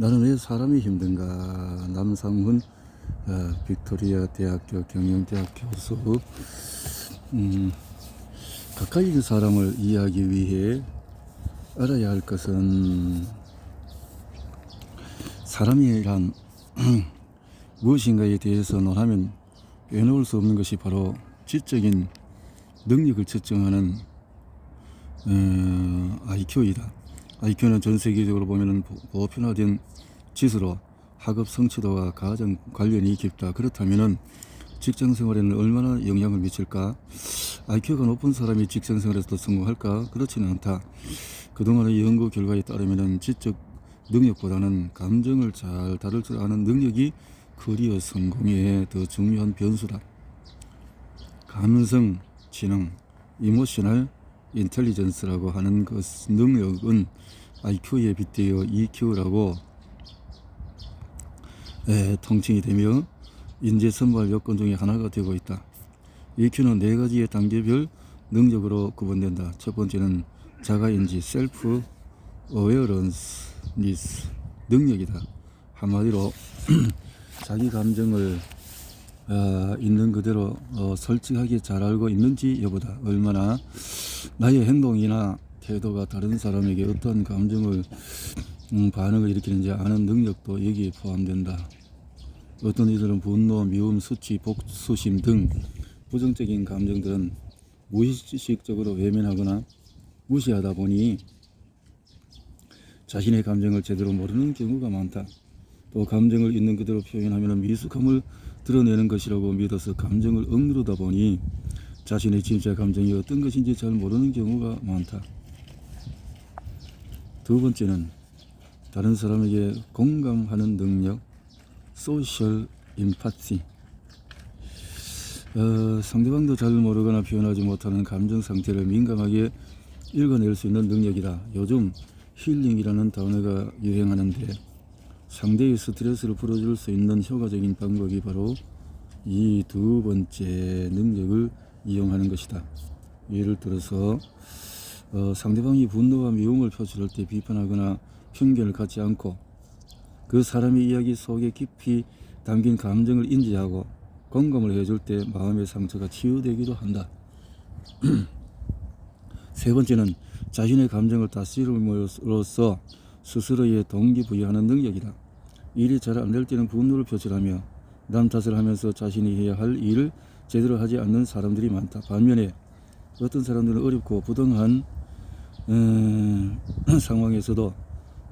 나는 왜 사람이 힘든가? 남상훈 빅토리아 대학교 경영대학 교수. 가까이 있는 사람을 이해하기 위해 알아야 할 것은 사람이란 무엇인가에 대해서 논하면 빼놓을 수 없는 것이 바로 지적인 능력을 측정하는 IQ이다. IQ는 전 세계적으로 보면 보편화된 지수로 학업 성취도와 가장 관련이 깊다. 그렇다면 직장 생활에는 얼마나 영향을 미칠까? IQ가 높은 사람이 직장 생활에서도 성공할까? 그렇지는 않다. 그동안의 연구 결과에 따르면 지적 능력보다는 감정을 잘 다룰 줄 아는 능력이 커리어 성공에 더 중요한 변수다. 감성 지능, 이모셔널 인텔리전스라고 하는 그 능력은 IQ에 빗대어 EQ라고 통칭이 되며 인재 선발 요건 중에 하나가 되고 있다. EQ는 4가지의 단계별 능력으로 구분된다. 첫 번째는 자가인지 셀프 어웨어런스 능력이다. 한마디로 자기 감정을 있는 그대로 솔직하게 잘 알고 있는지 여부다. 얼마나 나의 행동이나 태도가 다른 사람에게 어떤 감정을 반응을 일으키는지 아는 능력도 여기에 포함된다. 어떤 이들은 분노, 미움, 수치, 복수심 등 부정적인 감정들은 무의식적으로 외면하거나 무시하다 보니 자신의 감정을 제대로 모르는 경우가 많다. 또 감정을 있는 그대로 표현하면 미숙함을 드러내는 것이라고 믿어서 감정을 억누르다 보니 자신의 진짜 감정이 어떤 것인지 잘 모르는 경우가 많다. 두 번째는 다른 사람에게 공감하는 능력, 소셜 임파티. 상대방도 잘 모르거나 표현하지 못하는 감정 상태를 민감하게 읽어낼 수 있는 능력이다. 요즘 힐링이라는 단어가 유행하는데 상대의 스트레스를 풀어줄 수 있는 효과적인 방법이 바로 이 두 번째 능력을 이용하는 것이다. 예를 들어서 상대방이 분노와 미움을 표출할 때 비판하거나 편견을 갖지 않고 그 사람의 이야기 속에 깊이 담긴 감정을 인지하고 공감을 해줄 때 마음의 상처가 치유되기도 한다. 세 번째는 자신의 감정을 다스림으로써 스스로의 동기부여하는 능력이다. 일이 잘 안 될 때는 분노를 표출하며 남 탓을 하면서 자신이 해야 할 일을 제대로 하지 않는 사람들이 많다. 반면에 어떤 사람들은 어렵고 부당한 상황에서도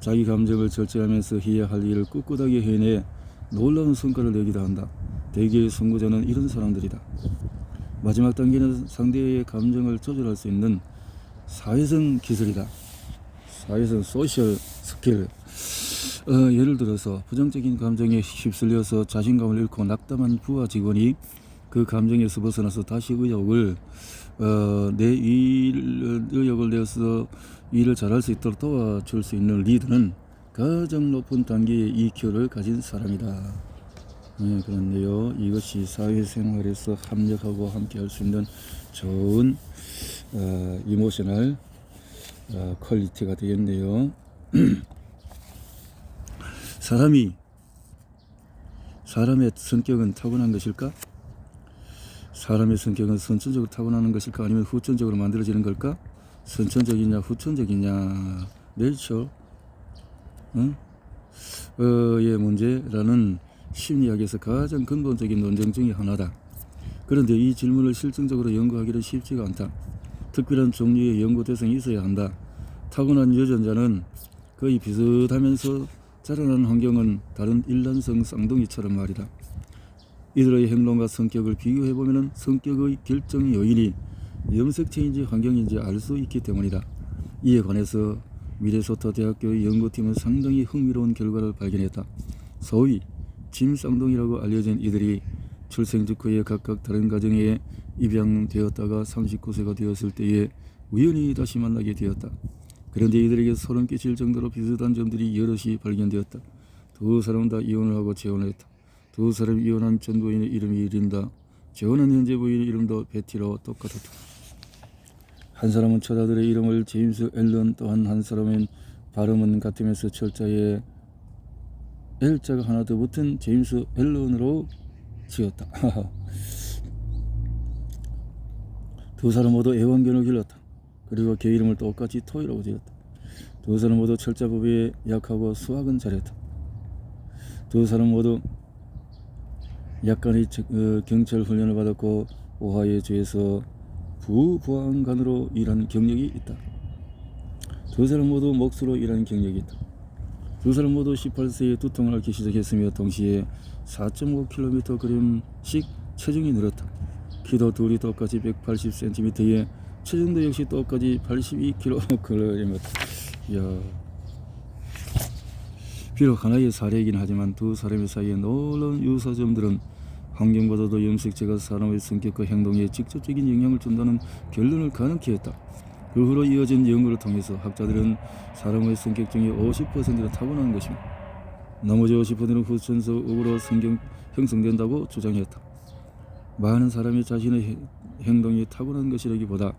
자기 감정을 절제하면서 해야 할 일을 꿋꿋하게 해내 놀라운 성과를 내기도 한다. 대개의 선구자는 이런 사람들이다. 마지막 단계는 상대의 감정을 조절할 수 있는 사회성 기술이다. 사회성 소셜 스킬. 예를 들어서 부정적인 감정에 휩쓸려서 자신감을 잃고 낙담한 부하 직원이 그 감정에서 벗어나서 다시 의욕을 내서 일을 잘할 수 있도록 도와줄 수 있는 리더는 가장 높은 단계의 EQ를 가진 사람이다. 그런데요, 이것이 사회생활에서 합력하고 함께 할 수 있는 좋은 이모셔널 퀄리티가 되겠네요. 사람의 성격은 타고난 것일까? 사람의 성격은 선천적으로 타고나는 것일까? 아니면 후천적으로 만들어지는 걸까? 선천적이냐 후천적이냐 내처 의 문제라는 심리학에서 가장 근본적인 논쟁 중의 하나다. 그런데 이 질문을 실증적으로 연구하기는 쉽지가 않다. 특별한 종류의 연구 대상이 있어야 한다. 타고난 유전자는 거의 비슷하면서 자라나는 환경은 다른 일란성 쌍둥이처럼 말이다. 이들의 행동과 성격을 비교해보면 성격의 결정 요인이 염색체인지 환경인지 알 수 있기 때문이다. 이에 관해서 미네소타 대학교의 연구팀은 상당히 흥미로운 결과를 발견했다. 소위 짐 쌍둥이라고 알려진 이들이 출생 직후에 각각 다른 가정에 입양되었다가 39세가 되었을 때에 우연히 다시 만나게 되었다. 그런데 이들에게 소름 끼칠 정도로 비슷한 점들이 여럿이 발견되었다. 두 사람 다 이혼을 하고 재혼을 했다. 두 사람 이혼한 전 부인의 이름이 린다. 재혼한 현재 부인의 이름도 베티로 똑같았다. 한 사람은 처자들의 이름을 제임스 앨런, 또한 한 사람은 발음은 같으면서 철자에 L자가 하나 더 붙은 제임스 앨런으로 지었다. 두 사람 모두 애완견을 길렀다. 그리고 개 이름을 똑같이 토이라고 지었다. 두 사람 모두 철자법에 약하고 수학은 잘했다. 두 사람 모두 약간의 경찰 훈련을 받았고 오하이오 주에서 부보안관으로 일한 경력이 있다. 두 사람 모두 목수로 일하는 경력이 있다. 두 사람 모두 18세에 두통을 앓기 시작했으며 동시에 4.5kg씩 체중이 늘었다. 키도 둘이 똑같이 180cm에 체중도 역시 똑같이 82kg이었다. 이야. 비록 하나의 사례이긴 하지만 두 사람의 사이에 놀라운 유사점들은 환경보다도 염색체가 사람의 성격과 행동에 직접적인 영향을 준다는 결론을 가능케 했다. 그 후로 이어진 연구를 통해서 학자들은 사람의 성격 중에 50%가 타고나는 것이며 나머지 50%는 후천적으로 형성된다고 주장했다. 많은 사람이 자신의 행동이 타고난 것이라기보다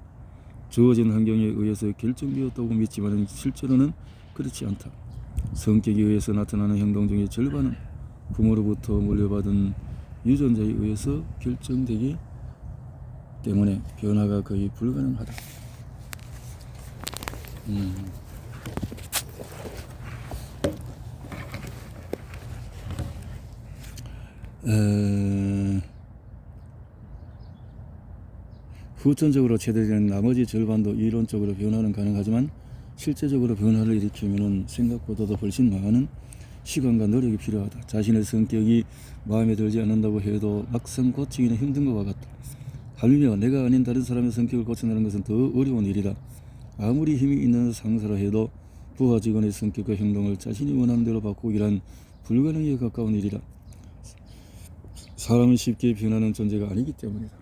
주어진 환경에 의해서 결정되었다고 믿지만 실제로는 그렇지 않다. 성격에 의해서 나타나는 행동 중의 절반은 부모로부터 물려받은 유전자에 의해서 결정되기 때문에 변화가 거의 불가능하다. 후천적으로 체대되는 나머지 절반도 이론적으로 변화는 가능하지만 실제적으로 변화를 일으키면 생각보다도 훨씬 많은 시간과 노력이 필요하다. 자신의 성격이 마음에 들지 않는다고 해도 막상 고치기는 힘든 것과 같다. 하물며 내가 아닌 다른 사람의 성격을 고쳐내는 것은 더 어려운 일이다. 아무리 힘이 있는 상사라 해도 부하 직원의 성격과 행동을 자신이 원하는 대로 바꾸기란 불가능에 가까운 일이다. 사람은 쉽게 변하는 존재가 아니기 때문이다.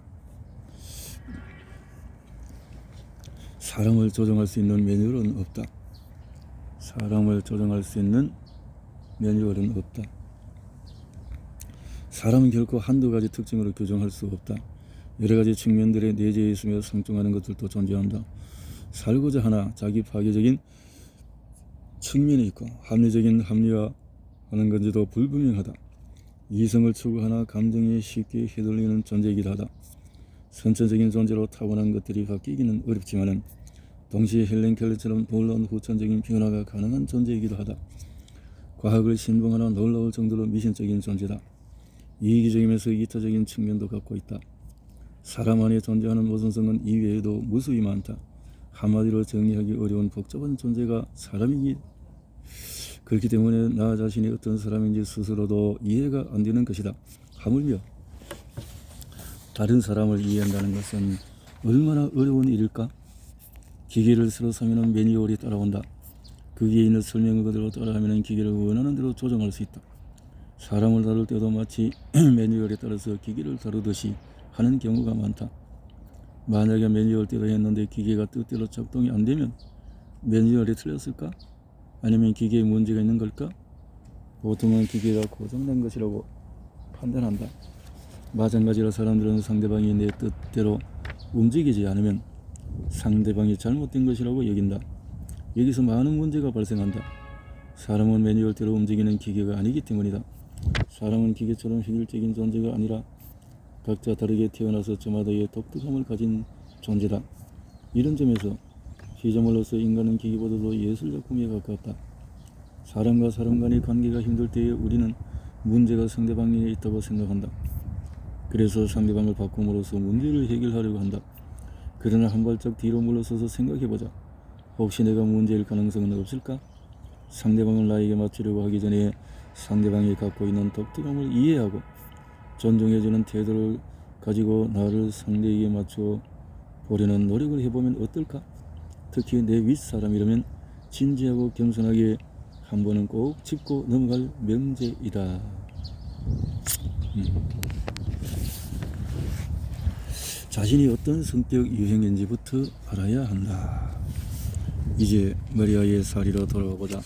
사람을 조정할 수 있는 매뉴얼은 없다. 사람을 조정할 수 있는 매뉴얼은 없다. 사람은 결코 한두 가지 특징으로 규정할 수 없다. 여러 가지 측면들에 내재해 있으며 상충하는 것들도 존재한다. 살고자 하나 자기 파괴적인 측면이 있고 합리적인 합리화하는 건지도 불분명하다. 이성을 추구하나 감정에 쉽게 휘둘리는 존재이기도 하다. 선천적인 존재로 타고난 것들이 바뀌기는 어렵지만은 동시에 헬렌 켈러처럼 놀라운 후천적인 변화가 가능한 존재이기도 하다. 과학을 신봉하나 놀라울 정도로 미신적인 존재다. 이기적이면서 이타적인 측면도 갖고 있다. 사람 안에 존재하는 모순성은 이외에도 무수히 많다. 한마디로 정리하기 어려운 복잡한 존재가 사람이기 그렇기 때문에 나 자신이 어떤 사람인지 스스로도 이해가 안 되는 것이다. 하물며 다른 사람을 이해한다는 것은 얼마나 어려운 일일까? 기계를 새로 사면 매뉴얼이 따라온다. 거기에 있는 설명을 그대로 따라하면 기계를 원하는 대로 조정할 수 있다. 사람을 다룰 때도 마치 매뉴얼에 따라서 기계를 다루듯이 하는 경우가 많다. 만약에 매뉴얼대로 했는데 기계가 뜻대로 작동이 안 되면 매뉴얼이 틀렸을까? 아니면 기계에 문제가 있는 걸까? 보통은 기계가 고장난 것이라고 판단한다. 마찬가지로 사람들은 상대방이 내 뜻대로 움직이지 않으면 상대방이 잘못된 것이라고 여긴다. 여기서 많은 문제가 발생한다. 사람은 매뉴얼대로 움직이는 기계가 아니기 때문이다. 사람은 기계처럼 획일적인 존재가 아니라 각자 다르게 태어나서 저마다의 독특함을 가진 존재다. 이런 점에서 피조물로서 인간은 기계보다도 예술작품에 가깝다. 사람과 사람 간의 관계가 힘들 때에 우리는 문제가 상대방에 있다고 생각한다. 그래서 상대방을 바꿈으로써 문제를 해결하려고 한다. 그러나 한 발짝 뒤로 물러서서 생각해보자. 혹시 내가 문제일 가능성은 없을까? 상대방을 나에게 맞추려고 하기 전에 상대방이 갖고 있는 독특함을 이해하고 존중해주는 태도를 가지고 나를 상대에게 맞춰 보려는 노력을 해보면 어떨까? 특히 내 윗사람이라면 진지하고 겸손하게 한 번은 꼭 짚고 넘어갈 명제이다. 자신이 어떤 성격 유형인지부터 알아야 한다. 이제 마리아의 사리로 돌아가보자.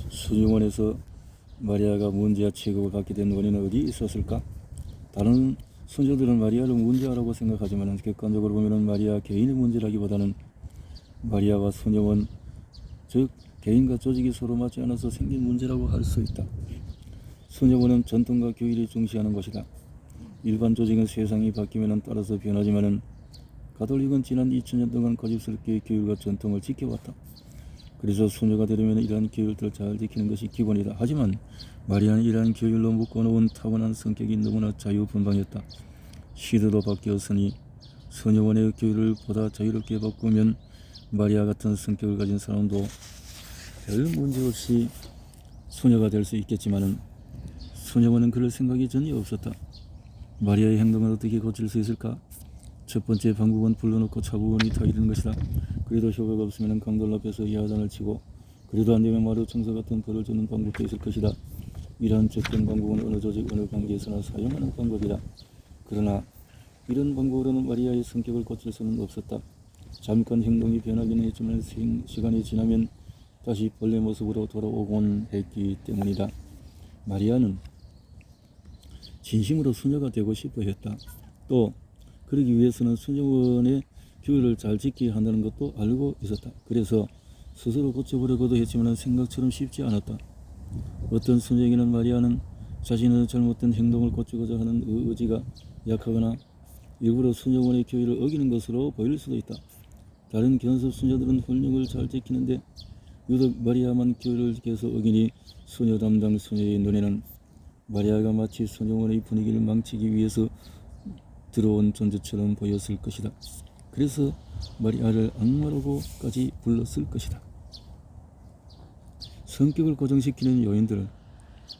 수녀원에서 마리아가 문제아 취급을 받게 된 원인은 어디 있었을까? 다른 선조들은 마리아를 문제아라고 생각하지만 객관적으로 보면 마리아 개인의 문제라기보다는 마리아와 수녀원 즉 개인과 조직이 서로 맞지 않아서 생긴 문제라고 할 수 있다. 수녀원은 전통과 교율을 중시하는 것이다. 일반 조직은 세상이 바뀌면 따라서 변하지만은 가톨릭은 지난 2000년 동안 고집스럽게 교율과 전통을 지켜왔다. 그래서 수녀가 되려면 이러한 교율들을 잘 지키는 것이 기본이다. 하지만 마리아는 이러한 교율로 묶어놓은 타고난 성격이 너무나 자유분방했다. 시대도 바뀌었으니 수녀원의 교율을 보다 자유롭게 바꾸면 마리아 같은 성격을 가진 사람도 별 문제 없이 수녀가 될 수 있겠지만은 수녀원은 그럴 생각이 전혀 없었다. 마리아의 행동을 어떻게 고칠 수 있을까? 첫 번째 방법은 불러놓고 차분히 타이르는 것이다. 그래도 효과가 없으면 강돌 앞에서 야단을 치고, 그래도 안되면 마루 청소 같은 벌을 주는 방법도 있을 것이다. 이러한 접근 방법은 어느 조직 어느 관계에서나 사용하는 방법이다. 그러나 이런 방법으로는 마리아의 성격을 고칠 수는 없었다. 잠깐 행동이 변하기는 했지만 시간이 지나면 다시 본래 모습으로 돌아오곤 했기 때문이다. 마리아는 진심으로 수녀가 되고 싶어 했다. 또 그러기 위해서는 수녀원의 규율을 잘 지켜야 한다는 것도 알고 있었다. 그래서 스스로 고쳐보려고도 했지만 생각처럼 쉽지 않았다. 어떤 수녀에게는 마리아는 자신의 잘못된 행동을 고치고자 하는 의지가 약하거나 일부러 수녀원의 규율을 어기는 것으로 보일 수도 있다. 다른 견습 수녀들은 훈육을 잘 지키는데 유독 마리아만 규율을 지켜서 어기니 수녀 담당 수녀의 눈에는 마리아가 마치 수녀원의 분위기를 망치기 위해서 들어온 존재처럼 보였을 것이다. 그래서 마리아를 악마라고까지 불렀을 것이다. 성격을 고정시키는 요인들.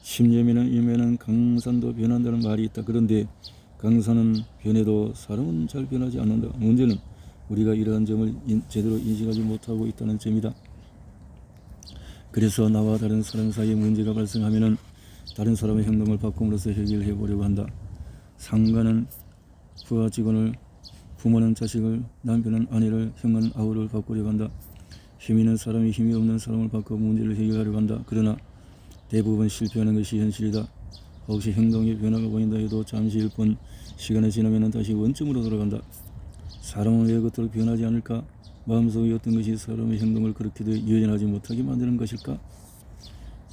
10년이면 이면은 강산도 변한다는 말이 있다. 그런데 강산은 변해도 사람은 잘 변하지 않는다. 문제는 우리가 이러한 점을 제대로 인식하지 못하고 있다는 점이다. 그래서 나와 다른 사람 사이에 문제가 발생하면은 다른 사람의 행동을 바꿈으로써 해결해 보려고 한다. 상가는 부하 직원을, 부모는 자식을, 남편은 아내를, 형은 아우를 바꾸려고 한다. 힘 있는 사람이 힘이 없는 사람을 바꿔 문제를 해결하려고 한다. 그러나 대부분 실패하는 것이 현실이다. 혹시 행동의 변화가 보인다 해도 잠시일 뿐, 시간이 지나면 다시 원점으로 돌아간다. 사람은 왜 그토록 변하지 않을까? 마음속에 어떤 것이 사람의 행동을 그렇게도 유연하지 못하게 만드는 것일까?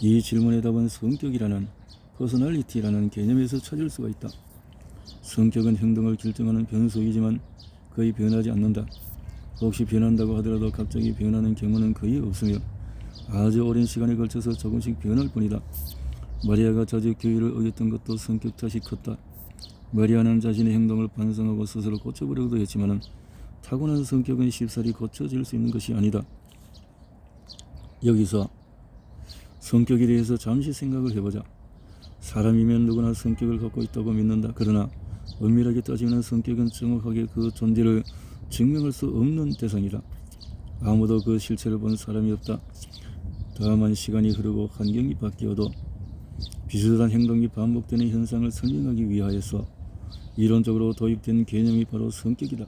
이 질문의 답은 성격이라는, 퍼스널리티라는 개념에서 찾을 수가 있다. 성격은 행동을 결정하는 변수이지만 거의 변하지 않는다. 혹시 변한다고 하더라도 갑자기 변하는 경우는 거의 없으며 아주 오랜 시간에 걸쳐서 조금씩 변할 뿐이다. 마리아가 자주 교율을 어겼던 것도 성격 탓이 컸다. 마리아는 자신의 행동을 반성하고 스스로 고쳐보려고도 했지만 타고난 성격은 쉽사리 고쳐질 수 있는 것이 아니다. 여기서 성격에 대해서 잠시 생각을 해보자. 사람이면 누구나 성격을 갖고 있다고 믿는다. 그러나 엄밀하게 따지면 성격은 정확하게 그 존재를 증명할 수 없는 대상이다. 아무도 그 실체를 본 사람이 없다. 다만 시간이 흐르고 환경이 바뀌어도 비슷한 행동이 반복되는 현상을 설명하기 위하여서 이론적으로 도입된 개념이 바로 성격이다.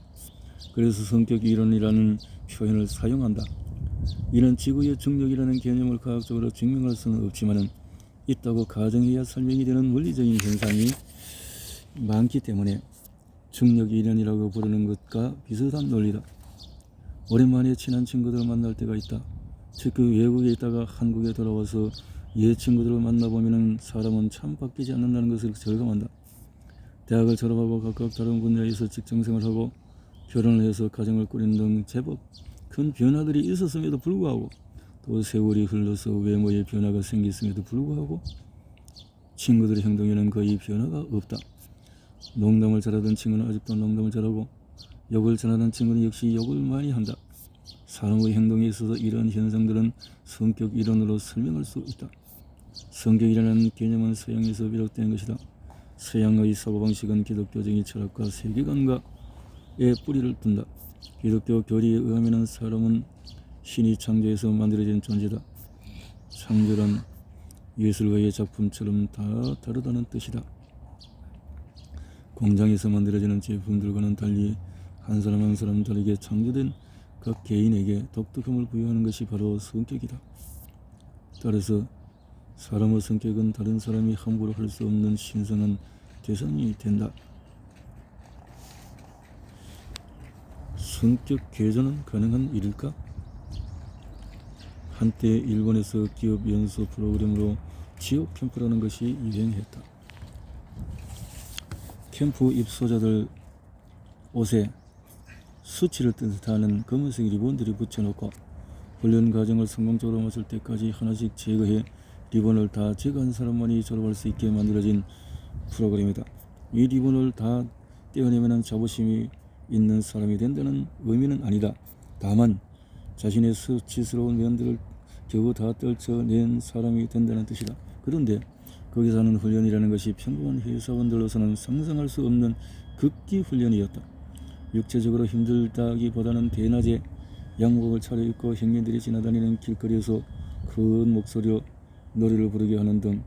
그래서 성격 이론이라는 표현을 사용한다. 이는 지구의 중력이라는 개념을 과학적으로 증명할 수는 없지만 있다고 가정해야 설명이 되는 물리적인 현상이 많기 때문에 중력 이론이라고 부르는 것과 비슷한 논리다. 오랜만에 친한 친구들을 만날 때가 있다. 특히 외국에 있다가 한국에 돌아와서 옛 친구들을 만나보면 사람은 참 바뀌지 않는다는 것을 절감한다. 대학을 졸업하고 각각 다른 분야에서 직장생활하고 결혼을 해서 가정을 꾸리는 등 제법 큰 변화들이 있었음에도 불구하고 또 세월이 흘러서 외모에 변화가 생겼음에도 불구하고 친구들의 행동에는 거의 변화가 없다. 농담을 잘하던 친구는 아직도 농담을 잘하고 욕을 잘하던 친구는 역시 욕을 많이 한다. 사람의 행동에 있어서 이런 현상들은 성격 이론으로 설명할 수 있다. 성격이라는 개념은 서양에서 비롯된 것이다. 서양의 사고방식은 기독교적인 철학과 세계관과의 뿌리를 둔다. 기독교 교리에 의하면 사람은 신이 창조해서 만들어진 존재다. 창조란 예술가의 작품처럼 다 다르다는 뜻이다. 공장에서 만들어지는 제품들과는 달리 한 사람 한 사람 다르게 창조된 각 개인에게 독특함을 부여하는 것이 바로 성격이다. 따라서 사람의 성격은 다른 사람이 함부로 할 수 없는 신성한 대상이 된다. 성격 개선은 가능한 일일까? 한때 일본에서 기업 연수 프로그램으로 지옥 캠프라는 것이 유행했다. 캠프 입소자들 옷에 수치를 뜻하는 검은색 리본들이 붙여놓고 훈련 과정을 성공적으로 마칠 때까지 하나씩 제거해 리본을 다 제거한 사람만이 졸업할 수 있게 만들어진 프로그램이다. 이 리본을 다 떼어내면 자부심이 있는 사람이 된다는 의미는 아니다. 다만 자신의 수치스러운 면들을 겨우 다 떨쳐낸 사람이 된다는 뜻이다. 그런데 거기서 하는 훈련이라는 것이 평범한 회사원들로서는 상상할 수 없는 극기 훈련이었다. 육체적으로 힘들다기보다는 대낮에 양복을 차려입고 행인들이 지나다니는 길거리에서 큰 목소리로 노래를 부르게 하는 등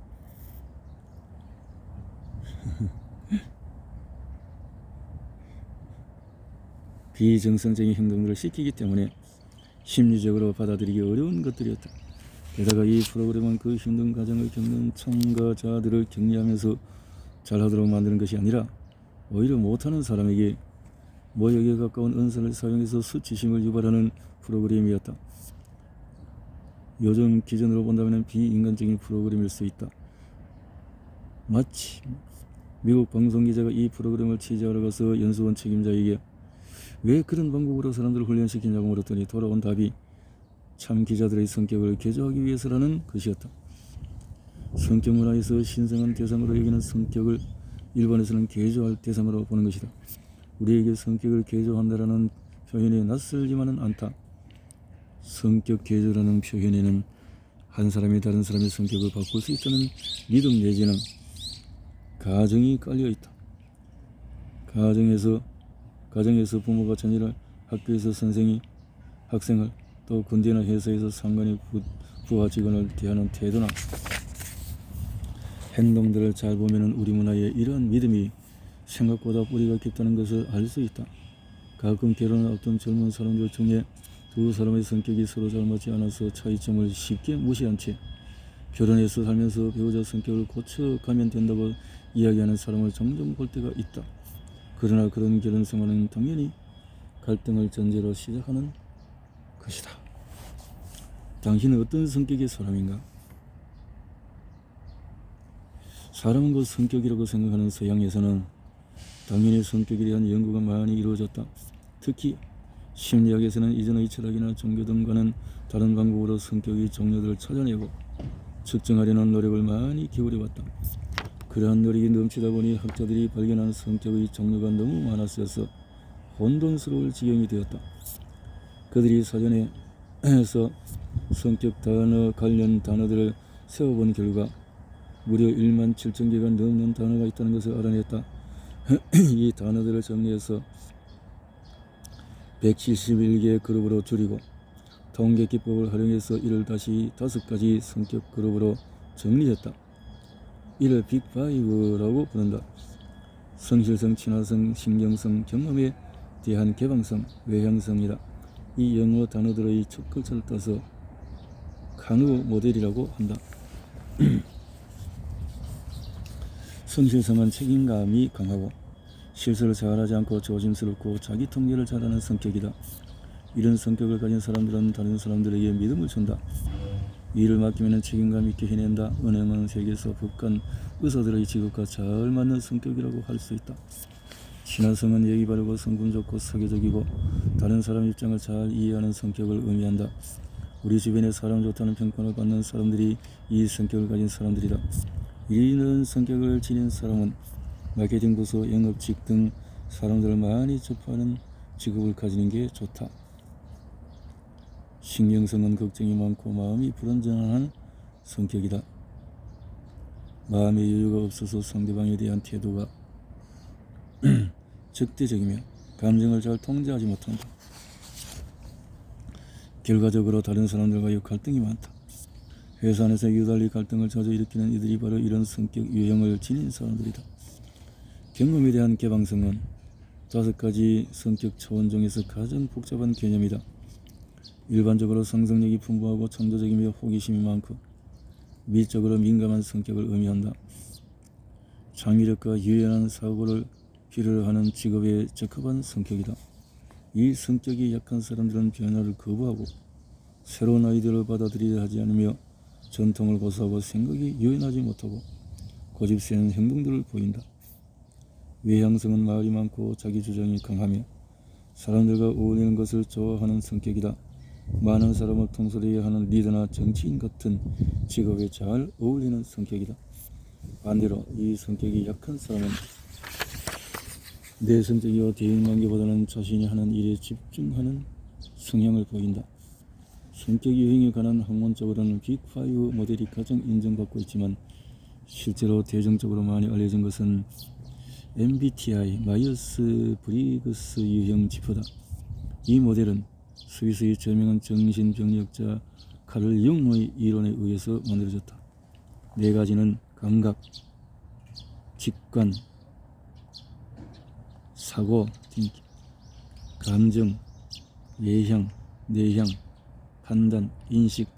비정상적인 행동들을 시키기 때문에 심리적으로 받아들이기 어려운 것들이었다. 게다가 이 프로그램은 그 힘든 과정을 겪는 참가자들을 격려하면서 잘하도록 만드는 것이 아니라 오히려 못하는 사람에게 모욕에 가까운 언사를 사용해서 수치심을 유발하는 프로그램이었다. 요즘 기준으로 본다면 비인간적인 프로그램일 수 있다. 마치 미국 방송기자가 이 프로그램을 취재하러 가서 연수원 책임자에게 왜 그런 방법으로 사람들을 훈련시키냐고 물었더니 돌아온 답이 참 기자들의 성격을 개조하기 위해서라는 것이었다. 성격 문화에서 신성한 대상으로 여기는 성격을 일본에서는 개조할 대상으로 보는 것이다. 우리에게 성격을 개조한다라는 표현이 낯설지만은 않다. 성격 개조라는 표현에는 한 사람이 다른 사람의 성격을 바꿀 수 있다는 믿음 내지는 가정이 깔려 있다. 가정에서 부모가 자녀를, 학교에서 선생이 학생을, 또 군대나 회사에서 상관이 부하 직원을 대하는 태도나 행동들을 잘 보면 우리 문화에 이러한 믿음이 생각보다 뿌리가 깊다는 것을 알 수 있다. 가끔 결혼을 앞둔 젊은 사람들 중에 두 사람의 성격이 서로 잘 맞지 않아서 차이점을 쉽게 무시한 채 결혼해서 살면서 배우자 성격을 고쳐가면 된다고 이야기하는 사람을 종종 볼 때가 있다. 그러나 그런 결혼 생활은 당연히 갈등을 전제로 시작하는 것이다. 당신은 어떤 성격의 사람인가? 사람은 곧 성격이라고 생각하는 서양에서는 당연히 성격에 대한 연구가 많이 이루어졌다. 특히 심리학에서는 이전의 철학이나 종교 등과는 다른 방법으로 성격의 종류들을 찾아내고 측정하려는 노력을 많이 기울여왔다. 그러한 노력이 넘치다 보니 학자들이 발견한 성격의 종류가 너무 많았어서 혼돈스러울 지경이 되었다. 그들이 사전에서 성격 단어 관련 단어들을 세워본 결과 무려 1만 7천 개가 넘는 단어가 있다는 것을 알아냈다. 이 단어들을 정리해서 171개의 그룹으로 줄이고 통계 기법을 활용해서 이를 다시 5가지 성격 그룹으로 정리했다. 이를 빅5라고 부른다. 성실성, 친화성, 신경성, 경험에 대한 개방성, 외향성이다. 이 영어 단어들의 첫 글자를 따서 카누 모델이라고 한다. 성실성은 책임감이 강하고 실수를 잘하지 않고 조심스럽고 자기 통제를 잘하는 성격이다. 이런 성격을 가진 사람들은 다른 사람들에게 믿음을 준다. 일을 맡기면 책임감 있게 해낸다. 은행은 세계에서 법관, 의사들의 직업과 잘 맞는 성격이라고 할 수 있다. 친화성은 예의 바르고 성품 좋고 사교적이고 다른 사람 입장을 잘 이해하는 성격을 의미한다. 우리 주변에 사람 좋다는 평판을 받는 사람들이 이 성격을 가진 사람들이다. 이런 성격을 지닌 사람은 마케팅 부서, 영업직 등 사람들을 많이 접하는 직업을 가지는 게 좋다. 신경성은 걱정이 많고 마음이 불안정한 성격이다. 마음의 여유가 없어서 상대방에 대한 태도가 적대적이며 감정을 잘 통제하지 못한다. 결과적으로 다른 사람들과의 갈등이 많다. 회사 안에서 유달리 갈등을 자주 일으키는 이들이 바로 이런 성격 유형을 지닌 사람들이다. 경험에 대한 개방성은 5가지 성격 차원 중에서 가장 복잡한 개념이다. 일반적으로 상상력이 풍부하고 창조적이며 호기심이 많고 미적으로 민감한 성격을 의미한다. 창의력과 유연한 사고를 필요로 하는 직업에 적합한 성격이다. 이 성격이 약한 사람들은 변화를 거부하고 새로운 아이디어를 받아들이려 하지 않으며 전통을 고수하고 생각이 유연하지 못하고 고집세는 행동들을 보인다. 외향성은 말이 많고 자기 주장이 강하며 사람들과 어울리는 것을 좋아하는 성격이다. 많은 사람을 통솔해야 하는 리더나 정치인 같은 직업에 잘 어울리는 성격이다. 반대로 이 성격이 약한 사람은 내성적이고 대인관계보다는 자신이 하는 일에 집중하는 성향을 보인다. 성격 유형에 관한 학문적으로는 빅5 모델이 가장 인정받고 있지만 실제로 대중적으로 많이 알려진 것은 MBTI 마이어스 브리그스 유형 지표다. 이 모델은 스위스의 저명한 정신병력자 카를 융의 이론에 의해서 만들어졌다. 네 가지는 감각, 직관, 사고, 감정, 예향, 내향, 판단, 인식,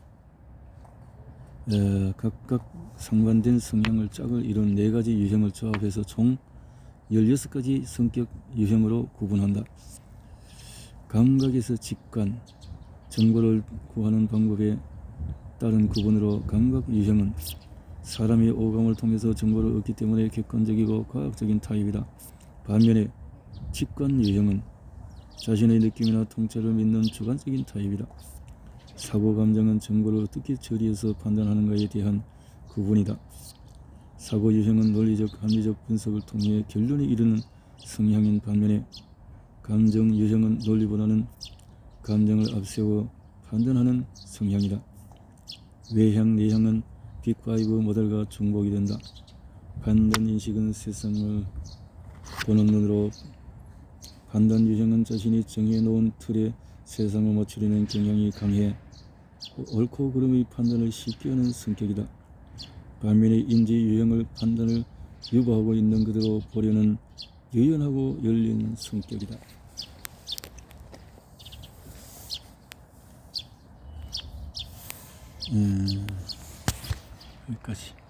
각각 상반된 성향을 짝을 이룬 네 가지 유형을 조합해서 총 16가지 성격 유형으로 구분한다. 감각에서 직관, 정보를 구하는 방법에 따른 구분으로 감각 유형은 사람이 오감을 통해서 정보를 얻기 때문에 객관적이고 과학적인 타입이다. 반면에 직관 유형은 자신의 느낌이나 통찰을 믿는 주관적인 타입이다. 사고 감정은 정보를 어떻게 처리해서 판단하는가에 대한 구분이다. 사고 유형은 논리적, 합리적 분석을 통해 결론에 이르는 성향인 반면에 감정 유형은 논리보다는 감정을 앞세워 판단하는 성향이다. 외향, 내향은 빅5 모델과 중복이 된다. 판단 인식은 세상을 보는 눈으로, 판단 유형은 자신이 정해놓은 틀에 세상을 맞추려는 경향이 강해 옳고 그름의 판단을 쉽게 하는 성격이다. 반면에 인지 유형을 판단을 유보하고 있는 그대로 보려는 유연하고 열린 성격이다. 여기까지.